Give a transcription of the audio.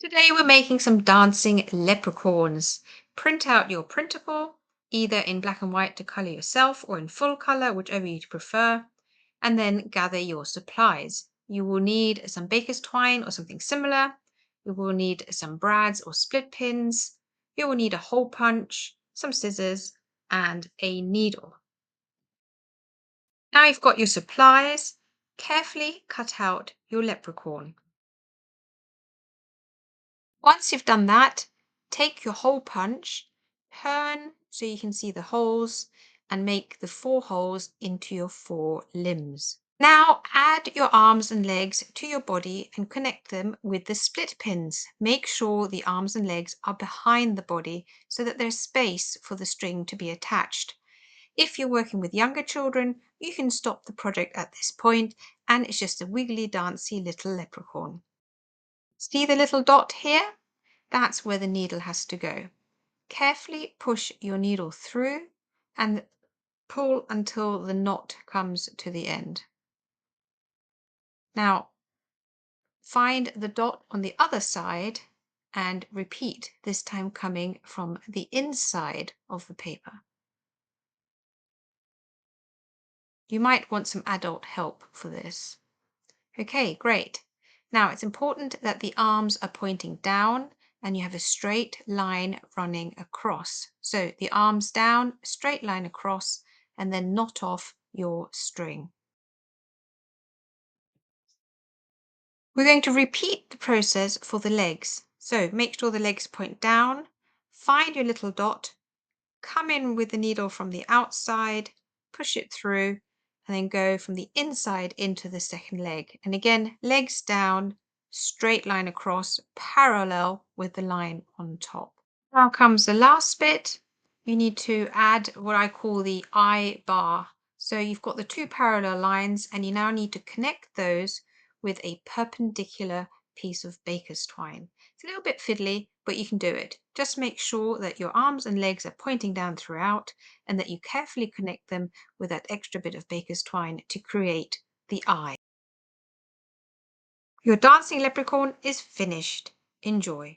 Today we're making some dancing leprechauns. Print out your printable, either in black and white to color yourself or in full color, whichever you prefer, and then gather your supplies. You will need some baker's twine or something similar. You will need some brads or split pins. You will need a hole punch, some scissors, and a needle. Now you've got your supplies, carefully cut out your leprechaun. Once you've done that, take your hole punch, turn so you can see the holes, and make the 4 holes into your 4 limbs. Now add your arms and legs to your body and connect them with the split pins. Make sure the arms and legs are behind the body so that there's space for the string to be attached. If you're working with younger children, you can stop the project at this point and it's just a wiggly, dancy little leprechaun. See the little dot here? That's where the needle has to go. Carefully push your needle through and pull until the knot comes to the end. Now, find the dot on the other side and repeat, this time coming from the inside of the paper. You might want some adult help for this. Okay, great. Now it's important that the arms are pointing down and you have a straight line running across. So the arms down, straight line across, and then knot off your string. We're going to repeat the process for the legs. So make sure the legs point down, find your little dot, come in with the needle from the outside, push it through, and then go from the inside into the second leg. And again, legs down, straight line across, parallel with the line on top. Now comes the last bit. You need to add what I call the I bar. So you've got the 2 parallel lines and you now need to connect those with a perpendicular piece of baker's twine. It's a little bit fiddly, but you can do it. Just make sure that your arms and legs are pointing down throughout and that you carefully connect them with that extra bit of baker's twine to create the eye. Your dancing leprechaun is finished. Enjoy.